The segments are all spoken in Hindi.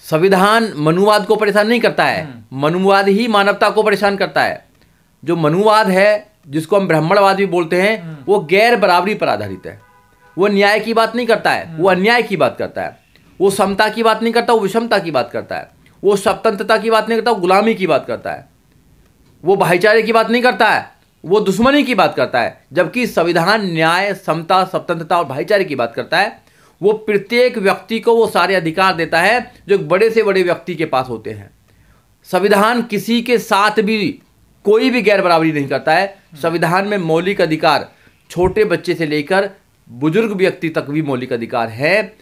संविधान मनुवाद को परेशान नहीं करता है, मनुवाद ही मानवता को परेशान करता है। जो मनुवाद है, जिसको हम ब्राह्मणवाद भी बोलते हैं, वो गैर बराबरी पर आधारित है। वो न्याय की बात नहीं करता है, वो अन्याय की बात करता है। वो समता की बात नहीं करता, वो विषमता की बात करता है। वो स्वतंत्रता की बात नहीं करता, वो गुलामी की बात करता है। वो भाईचारे की बात नहीं करता है, वो दुश्मनी की बात करता है। जबकि संविधान न्याय, समता, स्वतंत्रता और भाईचारे की बात करता है। वो प्रत्येक व्यक्ति को वो सारे अधिकार देता है जो बड़े से बड़े व्यक्ति के पास होते हैं। संविधान किसी के साथ भी कोई भी गैर बराबरी नहीं करता है। संविधान में मौलिक अधिकार छोटे बच्चे से लेकर बुजुर्ग व्यक्ति तक भी मौलिक अधिकार है।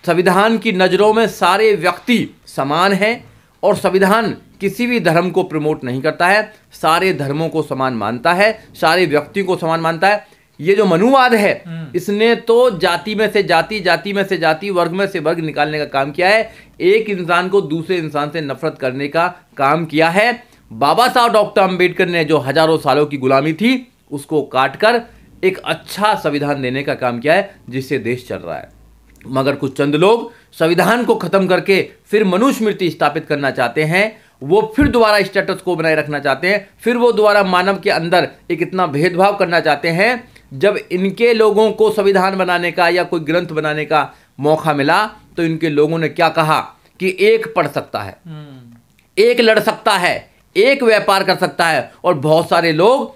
संविधान की नज़रों में सारे व्यक्ति समान हैं और संविधान किसी भी धर्म को प्रमोट नहीं करता है, सारे धर्मों को समान मानता है, सारे व्यक्तियों को समान मानता है। ये जो मनुवाद है, इसने तो जाति में से जाति, जाति में से जाति, वर्ग में से वर्ग निकालने का काम किया है। एक इंसान को दूसरे इंसान से नफरत करने का काम किया है। बाबा साहब डॉक्टर अंबेडकर ने जो हजारों सालों की गुलामी थी, उसको काटकर एक अच्छा संविधान देने का काम किया है, जिससे देश चल रहा है। मगर कुछ चंद लोग संविधान को खत्म करके फिर मनुस्मृति स्थापित करना चाहते हैं। वो फिर दोबारा स्टेटस को बनाए रखना चाहते हैं। फिर वो दोबारा मानव के अंदर एक इतना भेदभाव करना चाहते हैं। जब इनके लोगों को संविधान बनाने का या कोई ग्रंथ बनाने का मौका मिला, तो इनके लोगों ने क्या कहा कि एक पढ़ सकता है, एक लड़ सकता है, एक व्यापार कर सकता है, और बहुत सारे लोग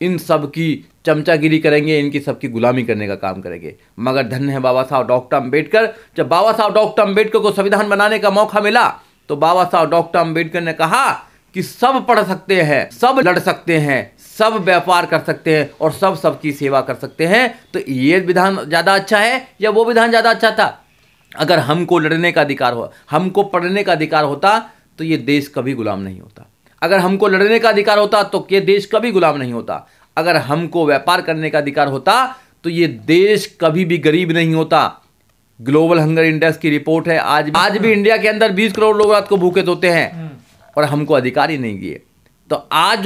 इन सब की चमचागिरी करेंगे, इनकी सबकी गुलामी करने का काम करेंगे। मगर धन्य है बाबा साहब डॉक्टर अंबेडकर। जब बाबा साहब डॉक्टर अंबेडकर को संविधान बनाने का मौका मिला, तो बाबा साहब डॉक्टर अंबेडकर ने कहा कि सब पढ़ सकते हैं, सब लड़ सकते हैं, सब व्यापार कर सकते हैं और सब सबकी सेवा कर सकते हैं। तो ये विधान ज़्यादा अच्छा है या वो विधान ज़्यादा अच्छा था? अगर हमको लड़ने का अधिकार हो, हमको पढ़ने का अधिकार होता, तो ये देश कभी गुलाम नहीं होता। अगर हमको लड़ने का अधिकार होता, तो ये देश कभी गुलाम नहीं होता। अगर हमको व्यापार करने का अधिकार होता, तो ये देश कभी भी गरीब नहीं होता। ग्लोबल हंगर इंडेक्स की रिपोर्ट है, आज भी इंडिया के अंदर 20 करोड़ लोग रात को भूखे सोते हैं और हमको अधिकार ही नहीं दिए। तो आज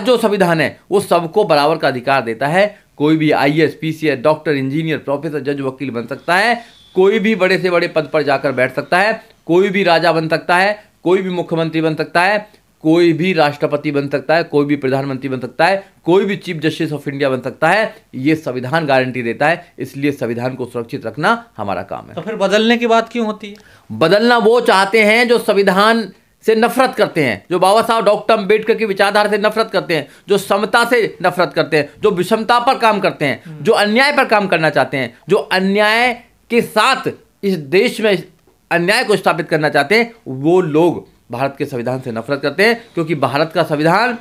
जो संविधान है, वो सबको बराबर का अधिकार देता है। कोई भी IAS, PCS, doctor, engineer, professor, जज, वकील बन सकता है। कोई भी बड़े से बड़े पद पर जाकर बैठ सकता है। कोई भी राजा बन सकता है, कोई भी मुख्यमंत्री बन सकता है, कोई भी राष्ट्रपति बन सकता है, कोई भी प्रधानमंत्री बन सकता है, कोई भी चीफ जस्टिस ऑफ इंडिया बन सकता है। ये संविधान गारंटी देता है। इसलिए संविधान को सुरक्षित रखना हमारा काम है। तो फिर बदलने की बात क्यों होती है? बदलना वो चाहते हैं जो संविधान से नफरत करते हैं, जो बाबा साहब डॉक्टर अंबेडकर की विचारधारा से नफरत करते हैं, जो समता से नफरत करते हैं, जो विषमता पर काम करते हैं, जो अन्याय पर काम करना चाहते हैं, जो अन्याय के साथ इस देश में अन्याय को स्थापित करना चाहते हैं। वो लोग भारत के संविधान से नफरत करते हैं, क्योंकि भारत का संविधान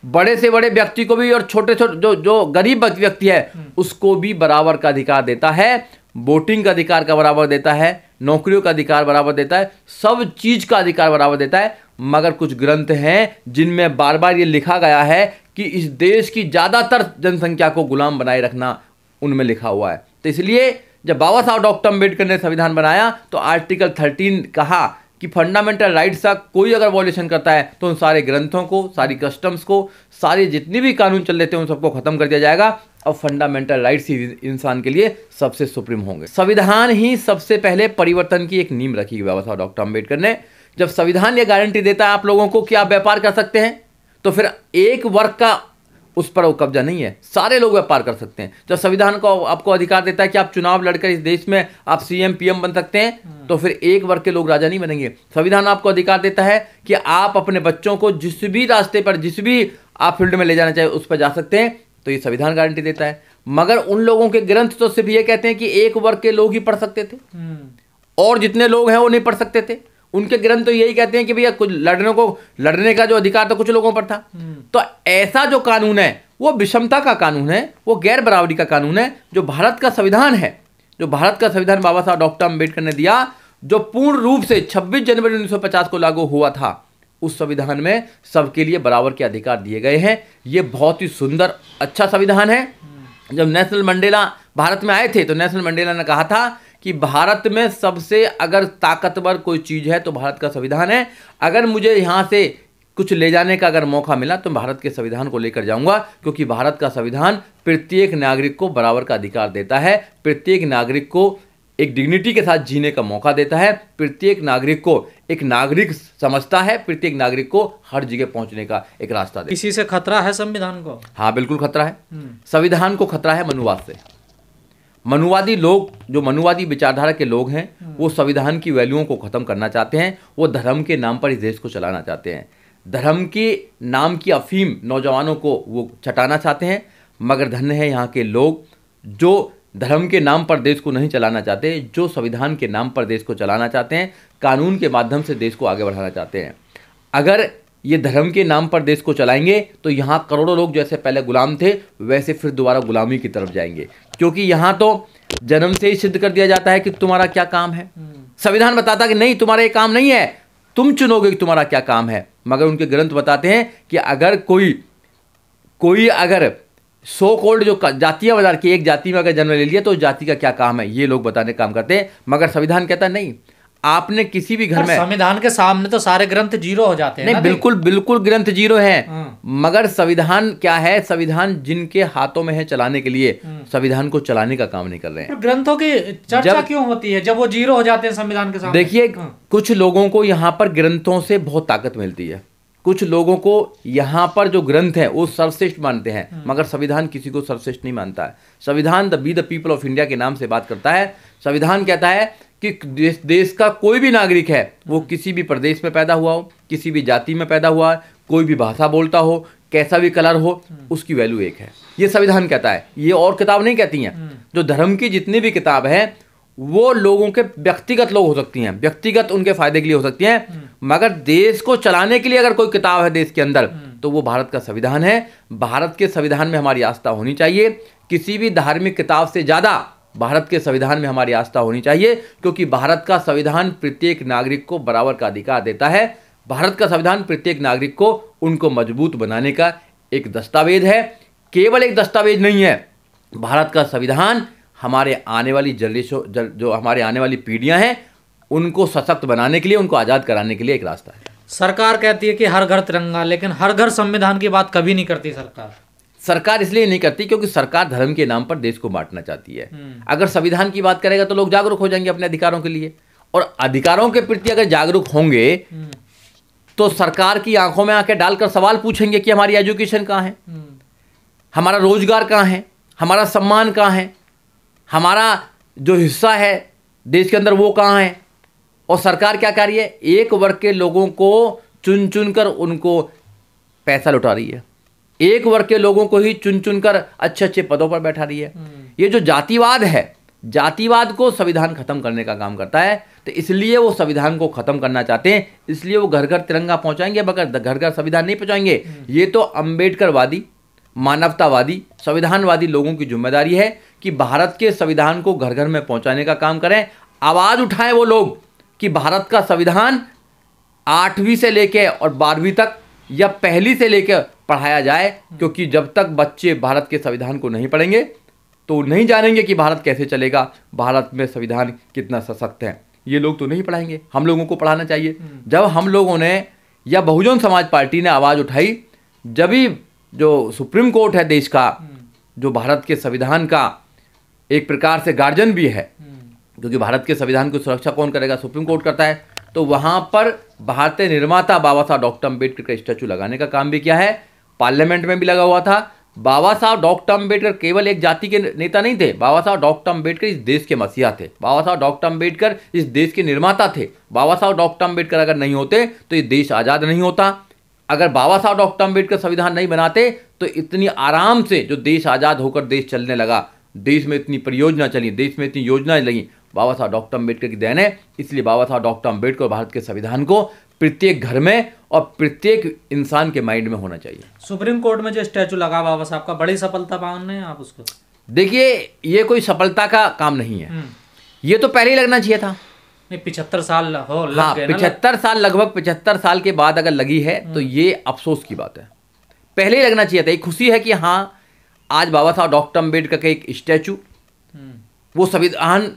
बड़े से बड़े व्यक्ति को भी और छोटे छोटे जो गरीब व्यक्ति है, उसको भी बराबर का अधिकार देता है। वोटिंग का अधिकार का बराबर देता है, नौकरियों का अधिकार बराबर देता है, सब चीज का अधिकार बराबर देता है। मगर कुछ ग्रंथ हैं जिनमें बार बार ये लिखा गया है कि इस देश की ज्यादातर जनसंख्या को गुलाम बनाए रखना उनमें लिखा हुआ है। तो इसलिए जब बाबा साहब डॉक्टर अंबेडकर ने संविधान बनाया, तो आर्टिकल 13 कहा कि फंडामेंटल राइट्स का कोई अगर वॉल्यूशन करता है, तो उन सारे ग्रंथों को, सारी कस्टम्स को, सारे जितने भी कानून चल रहे थे, उन सबको खत्म कर दिया जाएगा। अब फंडामेंटल राइट्स ही इंसान के लिए सबसे सुप्रीम होंगे। संविधान ही सबसे पहले परिवर्तन की एक नींव रखी बाबा साहब डॉक्टर अंबेडकर ने। जब संविधान ये गारंटी देता है आप लोगों को कि आप व्यापार कर सकते हैं, तो फिर एक वर्ग का उस पर वो कब्जा नहीं है, सारे लोग व्यापार कर सकते हैं। जब संविधान को आपको अधिकार देता है कि आप चुनाव लड़कर इस देश में आप CM PM बन सकते हैं, तो फिर एक वर्ग के लोग राजा नहीं बनेंगे। संविधान आपको अधिकार देता है कि आप अपने बच्चों को जिस भी रास्ते पर, जिस भी आप फील्ड में ले जाना चाहे, उस पर जा सकते हैं। तो ये संविधान गारंटी देता है। मगर उन लोगों के ग्रंथ तो सिर्फ ये कहते हैं कि एक वर्ग के लोग ही पढ़ सकते थे और जितने लोग हैं वो नहीं पढ़ सकते थे। उनके ग्रंथ तो यही कहते हैं कि भैया कुछ लड़ने का जो अधिकार तो कुछ लोगों पर था। तो ऐसा जो कानून है, वो विषमता का कानून है, वो गैर बराबरी का कानून है। जो भारत का संविधान है, जो भारत का संविधान बाबा साहब डॉक्टर अंबेडकर ने दिया, जो पूर्ण रूप से 26 जनवरी 1950 को लागू हुआ था, उस संविधान में सबके लिए बराबर के अधिकार दिए गए हैं। ये बहुत ही सुंदर अच्छा संविधान है। जब नेल्सन मंडेला भारत में आए थे, तो नेल्सन मंडेला ने कहा था कि भारत में सबसे अगर ताकतवर कोई चीज़ है तो भारत का संविधान है। अगर मुझे यहाँ से कुछ ले जाने का अगर मौका मिला, तो भारत के संविधान को लेकर जाऊंगा, क्योंकि भारत का संविधान प्रत्येक नागरिक को बराबर का अधिकार देता है। प्रत्येक नागरिक को एक डिग्निटी के साथ जीने का मौका देता है, प्रत्येक नागरिक को एक नागरिक समझता है, प्रत्येक नागरिक को हर जगह पहुंचने का एक रास्ता देता है। किसी से खतरा है संविधान को? हाँ, बिल्कुल खतरा है। संविधान को खतरा है मनुवाद से। मनुवादी लोग, जो मनुवादी विचारधारा के लोग हैं, वो संविधान की वैल्यूओं को खत्म करना चाहते हैं। वो धर्म के नाम पर इस देश को चलाना चाहते हैं। धर्म के नाम की अफीम नौजवानों को वो चटाना चाहते हैं। मगर धन्य है यहाँ के लोग जो धर्म के नाम पर देश को नहीं चलाना चाहते, जो संविधान के नाम पर देश को चलाना चाहते हैं, कानून के माध्यम से देश को आगे बढ़ाना चाहते हैं। अगर ये धर्म के नाम पर देश को चलाएंगे तो यहाँ करोड़ों लोग जैसे पहले गुलाम थे वैसे फिर दोबारा गुलामी की तरफ जाएंगे, क्योंकि यहाँ तो जन्म से ही सिद्ध कर दिया जाता है कि तुम्हारा क्या काम है। संविधान बताता कि नहीं, तुम्हारा ये काम नहीं है, तुम चुनोगे कि तुम्हारा क्या काम है। मगर उनके ग्रंथ बताते हैं कि अगर कोई अगर सो कोल्ड जो जातियां बता के एक जाति में अगर जन्म ले लिया तो जाति का क्या काम है, ये लोग बताने का काम करते हैं। मगर संविधान कहता है नहीं, आपने किसी भी घर में, संविधान के सामने तो सारे ग्रंथ जीरो हो जाते हैं। नहीं, बिल्कुल बिल्कुल ग्रंथ जीरो है। मगर संविधान क्या है? संविधान जिनके हाथों में है चलाने के लिए, संविधान को चलाने का काम नहीं कर रहे हैं। ग्रंथों की चर्चा क्यों होती है जब वो जीरो हो जाते हैं संविधान के सामने? देखिए, कुछ लोगों को यहाँ पर ग्रंथों से बहुत ताकत मिलती है। कुछ लोगों को यहाँ पर जो ग्रंथ है वो सर्वश्रेष्ठ मानते हैं, मगर संविधान किसी को सर्वश्रेष्ठ नहीं मानता है। संविधान the be the people of India के नाम से बात करता है। संविधान कहता है कि देश का कोई भी नागरिक है, वो किसी भी प्रदेश में पैदा हुआ हो, किसी भी जाति में पैदा हुआ, कोई भी भाषा बोलता हो, कैसा भी कलर हो, उसकी वैल्यू एक है। ये संविधान कहता है, ये और किताब नहीं कहती हैं। जो धर्म की जितनी भी किताब है वो लोगों के व्यक्तिगत लोग हो सकती हैं, व्यक्तिगत उनके फायदे के लिए हो सकती हैं, मगर देश को चलाने के लिए अगर कोई किताब है देश के अंदर तो वो भारत का संविधान है। भारत के संविधान में हमारी आस्था होनी चाहिए। किसी भी धार्मिक किताब से ज़्यादा भारत के संविधान में हमारी आस्था होनी चाहिए, क्योंकि भारत का संविधान प्रत्येक नागरिक को बराबर का अधिकार देता है। भारत का संविधान प्रत्येक नागरिक को उनको मजबूत बनाने का एक दस्तावेज है, केवल एक दस्तावेज नहीं है। भारत का संविधान हमारे आने वाली जनरेशन, जो हमारे आने वाली पीढ़ियां हैं, उनको सशक्त बनाने के लिए, उनको आज़ाद कराने के लिए एक रास्ता है। सरकार कहती है कि हर घर तिरंगा, लेकिन हर घर संविधान की बात कभी नहीं करती सरकार इसलिए नहीं करती क्योंकि सरकार धर्म के नाम पर देश को बांटना चाहती है। अगर संविधान की बात करेगा तो लोग जागरूक हो जाएंगे अपने अधिकारों के लिए, और अधिकारों के प्रति अगर जागरूक होंगे तो सरकार की आंखों में आंखें डालकर सवाल पूछेंगे कि हमारी एजुकेशन कहाँ है, हमारा रोजगार कहाँ है, हमारा सम्मान कहाँ है, हमारा जो हिस्सा है देश के अंदर वो कहाँ है। और सरकार क्या कर रही है? एक वर्ग के लोगों को चुन चुन कर उनको पैसा लुटा रही है, एक वर्ग के लोगों को ही चुन चुन कर अच्छे अच्छे पदों पर बैठा रही है। ये जो जातिवाद है, जातिवाद को संविधान खत्म करने का काम करता है। तो इसलिए वो संविधान को खत्म करना चाहते हैं, इसलिए वो घर घर तिरंगा पहुंचाएंगे, मगर घर घर संविधान नहीं पहुंचाएंगे। ये तो अम्बेडकरवादी, मानवतावादी, संविधानवादी लोगों की जिम्मेदारी है कि भारत के संविधान को घर घर में पहुंचाने का काम करें। आवाज उठाएं वो लोग कि भारत का संविधान 8वीं से लेके और 12वीं तक या पहली से लेकर पढ़ाया जाए, क्योंकि जब तक बच्चे भारत के संविधान को नहीं पढ़ेंगे तो नहीं जानेंगे कि भारत कैसे चलेगा, भारत में संविधान कितना सशक्त है। ये लोग तो नहीं पढ़ाएंगे, हम लोगों को पढ़ाना चाहिए। जब हम लोगों ने या बहुजन समाज पार्टी ने आवाज़ उठाई, जब भी जो सुप्रीम कोर्ट है देश का, जो भारत के संविधान का एक प्रकार से गार्जियन भी है, क्योंकि भारत के संविधान की सुरक्षा कौन करेगा? सुप्रीम कोर्ट करता है। तो वहाँ पर भारतीय निर्माता बाबा साहब डॉक्टर अम्बेडकर का स्टैचू लगाने का काम भी किया है, पार्लियामेंट में भी लगा हुआ था। बाबा साहब डॉक्टर अम्बेडकर केवल एक जाति के नेता नहीं थे, बाबा साहब डॉक्टर अम्बेडकर इस देश के मसीहा थे। बाबा साहब डॉक्टर अम्बेडकर इस देश के निर्माता थे। बाबा साहब डॉक्टर अम्बेडकर अगर नहीं होते तो ये देश आज़ाद नहीं होता। अगर बाबा साहब डॉक्टर अम्बेडकर संविधान नहीं बनाते तो इतनी आराम से जो देश आज़ाद होकर देश चलने लगा, देश में इतनी परियोजना चली, देश में इतनी योजनाएं लगी, बाबा साहब डॉक्टर अम्बेडकर की देन है। इसलिए बाबा साहब डॉक्टर अम्बेडकर भारत के संविधान को प्रत्येक घर में और प्रत्येक इंसान के माइंड में होना चाहिए। सुप्रीम कोर्ट में जो स्टैचू लगा बाबा साहब का, बड़ी सफलता मान रहे हैं आप उसको? देखिए, ये कोई सफलता का काम नहीं है, ये तो पहले ही लगना चाहिए था। 75 साल हो, हाँ, 75 साल, लगभग 75 साल के बाद अगर लगी है तो ये अफसोस की बात है। पहले ही लगना चाहिए था। एक खुशी है कि हाँ, आज बाबा साहब डॉक्टर अम्बेडकर का एक स्टैचू, वो संविधान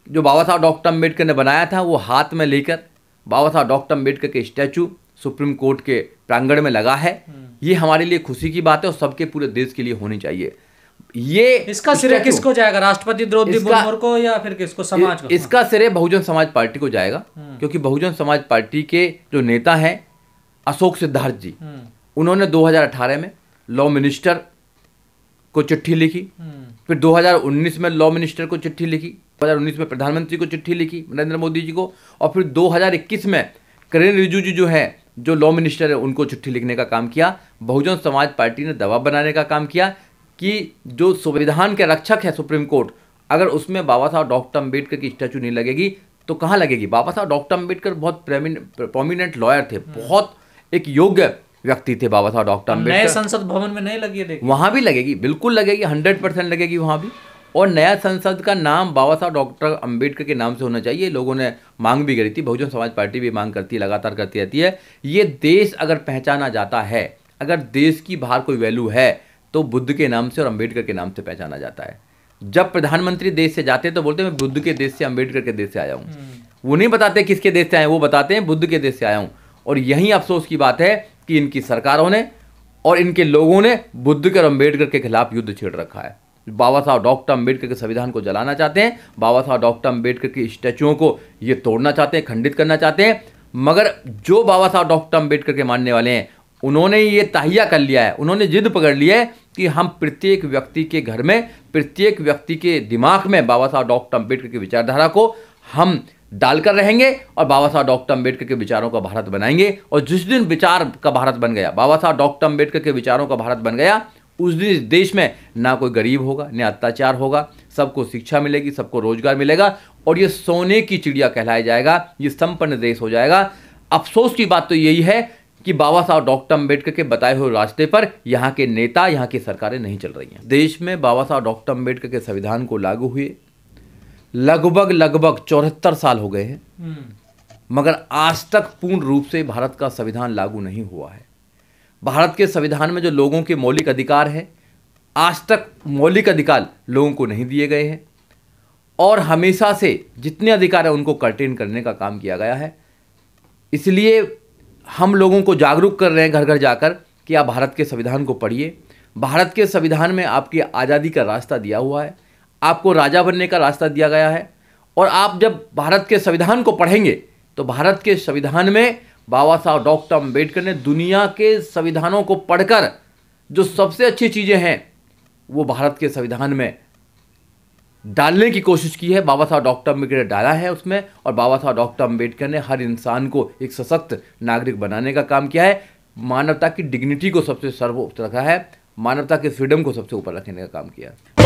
जो बाबा साहब डॉक्टर अम्बेडकर ने बनाया था वो हाथ में लेकर बाबा साहब डॉक्टर अम्बेडकर के स्टैचू सुप्रीम कोर्ट के प्रांगण में लगा है। ये हमारे लिए खुशी की बात है और सबके पूरे देश के लिए होनी चाहिए। ये इसका श्रेय किसको जाएगा, राष्ट्रपति द्रौपदी मुर्मू को या फिर किसको, समाज को? इसका श्रेय बहुजन समाज पार्टी को जाएगा, क्योंकि बहुजन समाज पार्टी के जो नेता हैं अशोक सिद्धार्थ जी, उन्होंने 2018 में लॉ मिनिस्टर को चिट्ठी लिखी, फिर 2019 में लॉ मिनिस्टर को चिट्ठी लिखी, 2019 में प्रधानमंत्री को चिट्ठी लिखी नरेंद्र मोदी जी को, और फिर 2021 में किरेन रिजिजू जो है, जो लॉ मिनिस्टर है, उनको चिट्ठी लिखने का काम किया। बहुजन समाज पार्टी ने दबाव बनाने का काम किया कि जो संविधान के रक्षक है सुप्रीम कोर्ट, अगर उसमें बाबा साहब डॉक्टर अम्बेडकर की स्टैचू नहीं लगेगी तो कहाँ लगेगी। बाबा साहब डॉक्टर अम्बेडकर बहुत प्रोमिनेंट लॉयर थे, बहुत एक योग्य व्यक्ति थे बाबा साहब डॉक्टर अम्बेडकर। नए संसद भवन में नहीं लगी है, वहाँ भी लगेगी, बिल्कुल लगेगी, 100% लगेगी वहाँ भी। और नया संसद का नाम बाबा साहब डॉक्टर अम्बेडकर के नाम से होना चाहिए। लोगों ने मांग भी करी थी, बहुजन समाज पार्टी भी मांग करती है, लगातार करती रहती है। ये देश अगर पहचाना जाता है, अगर देश की बाहर कोई वैल्यू है तो बुद्ध के नाम से और अम्बेडकर के नाम से पहचाना जाता है। जब प्रधानमंत्री देश से जाते हैं तो बोलते हैं मैं बुद्ध के देश से, अम्बेडकर के देश से आया हूँ। वो नहीं बताते किसके देश से आए, वो बताते हैं बुद्ध के देश से आया हूँ। और यही अफसोस की बात है कि इनकी सरकारों ने और इनके लोगों ने बुद्ध के और अम्बेडकर के खिलाफ युद्ध छेड़ रखा है। बाबा साहब डॉक्टर अम्बेडकर के संविधान को जलाना चाहते हैं, बाबा साहब डॉक्टर अम्बेडकर की स्टैचुओं को ये तोड़ना चाहते हैं, खंडित करना चाहते हैं। मगर जो बाबा साहब डॉक्टर अम्बेडकर के मानने वाले हैं, उन्होंने ये तहिया कर लिया है, उन्होंने जिद पकड़ ली है कि हम प्रत्येक व्यक्ति के घर में, प्रत्येक व्यक्ति के दिमाग में बाबा साहब डॉक्टर अम्बेडकर की विचारधारा को हम डालकर रहेंगे और बाबा साहब डॉक्टर अम्बेडकर के विचारों का भारत बनाएंगे। और जिस दिन विचार का भारत बन गया, बाबा साहब डॉक्टर अम्बेडकर के विचारों का भारत बन गया, उस दिन इस देश में ना कोई गरीब होगा, ना अत्याचार होगा, सबको शिक्षा मिलेगी, सबको रोजगार मिलेगा और ये सोने की चिड़िया कहलाया जाएगा, ये संपन्न देश हो जाएगा। अफसोस की बात तो यही है कि बाबा साहब डॉक्टर अम्बेडकर के बताए हुए रास्ते पर यहाँ के नेता, यहाँ की सरकारें नहीं चल रही हैं। देश में बाबा साहब डॉक्टर अम्बेडकर के संविधान को लागू हुए लगभग 74 साल हो गए हैं, मगर आज तक पूर्ण रूप से भारत का संविधान लागू नहीं हुआ है। भारत के संविधान में जो लोगों के मौलिक अधिकार है, आज तक मौलिक अधिकार लोगों को नहीं दिए गए हैं और हमेशा से जितने अधिकार हैं उनको कर्टेन करने का काम किया गया है। इसलिए हम लोगों को जागरूक कर रहे हैं घर घर जाकर कि आप भारत के संविधान को पढ़िए। भारत के संविधान में आपकी आज़ादी का रास्ता दिया हुआ है, आपको राजा बनने का रास्ता दिया गया है। और आप जब भारत के संविधान को पढ़ेंगे तो भारत के संविधान में बाबा साहब डॉक्टर अम्बेडकर ने दुनिया के संविधानों को पढ़कर जो सबसे अच्छी चीज़ें हैं वो भारत के संविधान में डालने की कोशिश की है। बाबा साहब डॉक्टर अम्बेडकर ने डाला है उसमें, और बाबा साहब डॉक्टर अम्बेडकर ने हर इंसान को एक सशक्त नागरिक बनाने का काम किया है। मानवता की डिग्निटी को सबसे सर्वोच्च रखा है, मानवता के फ्रीडम को सबसे ऊपर रखने का काम किया है।